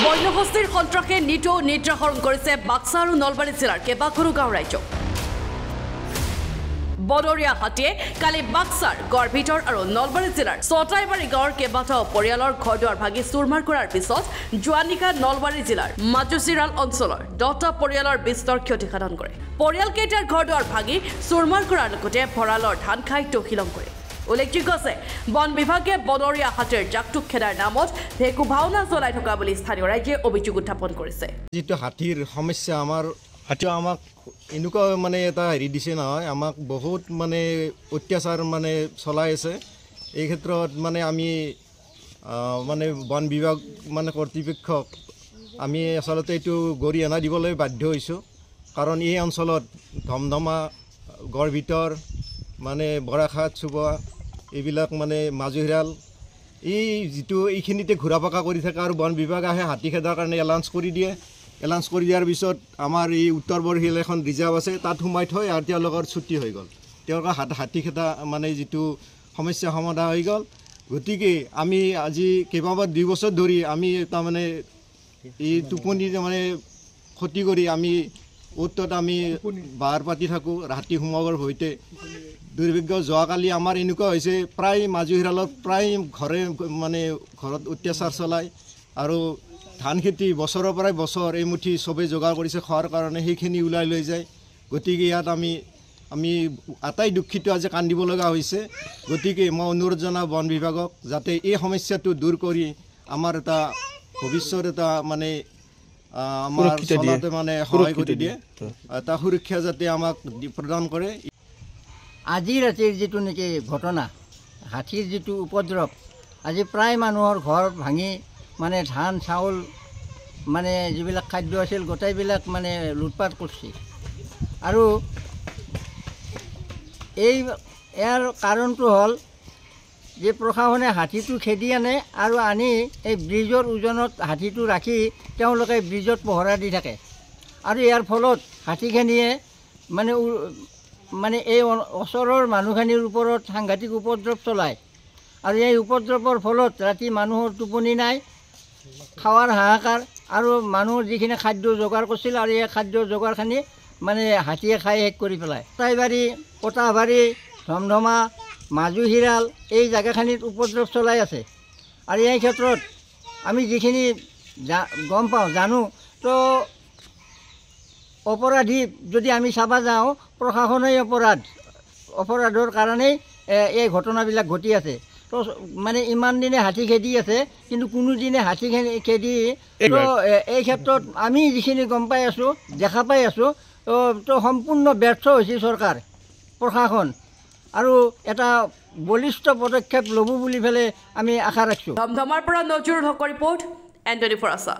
বন্যহস্তীৰ সন্ত্ৰাসে নিদ্ৰাহৰণ কৰিছে বাক্সা আৰু নলবাৰী জিলাৰ কেইবাখনো গাঁও ৰাজ্যক। বনৰীয়া হাতীয়ে কালি বাক্সাৰ গড়ভিতৰ আৰু নলবাৰী জিলাৰ ছটাইবাৰী গাঁৱৰ কেইবাটাও পৰিয়ালৰ ঘৰ দুৱাৰ ভাঙি চুৰমাৰ কৰাৰ পিছত যোৱা নিশা নলবাৰী জিলাৰ মাজুচিৰাল অঞ্চলৰ 10টা পৰিয়ালৰ বিস্তৰ ক্ষতিসাধন কৰে। পৰিয়ালকেইটাৰ ঘৰ দুৱাৰ ভাঙি চুৰমাৰ কৰাৰ লগতে ভঁৰালৰ ধান খাই তহিলং কৰে। উল্লেখযোগ্য আছে বন বিভাগে বনৰীয়া হাতীৰ জাকটোক খেদাৰ নামত ভেকু ভাওনা চলাই থকা বুলি স্থানীয় ৰাইজে অভিযোগ উত্থাপন কৰিছে। যিটো হাতীৰ সমস্যা আমাৰ হাতী আমাক এনেকুৱা মানে এটা হেৰি দিছে নহয়, আমাক বহুত মানে অত্যাচাৰ মানে চলাই আছে। এই ক্ষেত্ৰত মানে আমি মানে বন বিভাগ মানে কৰ্তৃপক্ষক আমি আচলতে এইটো গৰিহণা দিবলৈ বাধ্য হৈছোঁ। কাৰণ এই অঞ্চলত ধমধমা গড়ভিতৰ মানে বৰাঘাট চুবা এইবিলাক মানে মাজুহিৰাল এই যিটো এইখিনিতে ঘূৰা পকা কৰি থাকে আৰু বন বিভাগ আহে হাতী খেদাৰ কাৰণে এলাউন্স কৰি দিয়ে। এলাউন্স কৰি দিয়াৰ পিছত আমাৰ এই উত্তৰ বৰশিল এখন ৰিজাৰ্ভ আছে, তাত সোমাই থৈ আৰু তেওঁলোকৰ ছুটি হৈ গ'ল। তেওঁলোকৰ হাতী খেদা মানে যিটো সমস্যা সমাধান হৈ গ'ল। গতিকে আমি আজি কেইবাবাৰ 2 বছৰ ধৰি আমি তাৰমানে এই টোপনি মানে ক্ষতি কৰি আমি উত্তৰত আমি বাৰ পাতি থাকোঁ ৰাতি সোমাবৰ সৈতে। দুৰ্ভাগ্য যোৱাকালি আমাৰ এনেকুৱা হৈছে, প্ৰায় মাজুহিৰালত প্ৰায় ঘৰত অত্যাচাৰ চলায় আৰু ধান খেতি বছৰৰ পৰাই বছৰ এই মুঠি চবেই যোগাৰ কৰিছে খোৱাৰ কাৰণে, সেইখিনি ওলাই লৈ যায়। গতিকে ইয়াত আমি আটাই দুখিত আজি কান্দিব লগা হৈছে। গতিকে মই অনুৰোধ জনাওঁ বন বিভাগক যাতে এই সমস্যাটো দূৰ কৰি আমাৰ এটা ভৱিষ্যত এটা মানে আমাৰ চলাতে মানে সহায় কৰি দিয়ে, এটা সুৰক্ষা যাতে আমাক প্ৰদান কৰে। আজি ৰাতিৰ যিটো নেকি ঘটনা, হাতীৰ যিটো উপদ্ৰৱ, আজি প্ৰায় মানুহৰ ঘৰ ভাঙি মানে ধান চাউল মানে যিবিলাক খাদ্য আছিল গোটেইবিলাক মানে লুটপাট কৰিছে। আৰু ইয়াৰ কাৰণটো হ'ল যে প্ৰশাসনে হাতীটো খেদি আনে আৰু আনি এই ব্ৰিজৰ ওজনত হাতীটো ৰাখি তেওঁলোকে ব্ৰিজত পহৰা দি থাকে। আৰু ইয়াৰ ফলত হাতীখিনিয়ে মানে এই ওচৰৰ মানুহখিনিৰ ওপৰত সাংঘাতিক উপদ্ৰৱ চলায়। আৰু এই উপদ্ৰৱৰ ফলত ৰাতি মানুহৰ টোপনি নাই, খাৱাৰ হাহাকাৰ, আৰু মানুহৰ যিখিনি খাদ্য যোগাৰ কৰিছিল আৰু এই খাদ্য যোগাৰখিনি মানে হাতীয়ে খাই শেষ কৰি পেলায়। ছটাইবাৰী, কটাবাৰী, ধমধমা, মাজুহিৰাল এই জেগাখিনিত উপদ্ৰৱ চলাই আছে। আৰু এই ক্ষেত্ৰত আমি যিখিনি গম পাওঁ জানো, তো অপৰাধী যদি আমি চাব যাওঁ প্ৰশাসনেই অপৰাধৰ কাৰণেই এই ঘটনাবিলাক ঘটি আছে। তো মানে ইমান দিনে হাতী খেদি আছে, কিন্তু কোনোদিনে হাতী খেদি তো এই ক্ষেত্ৰত আমি যিখিনি গম পাই আছোঁ, দেখা পাই আছোঁ, তো সম্পূৰ্ণ ব্যৰ্থ হৈছে চৰকাৰ প্ৰশাসন, আৰু এটা বলিষ্ঠ পদক্ষেপ ল'ব বুলি পেলাই আমি আশা ৰাখিছোঁ। ধমধমাৰ পৰা নজৰুল হকৰ ৰিপৰ্ট, N24 আছা।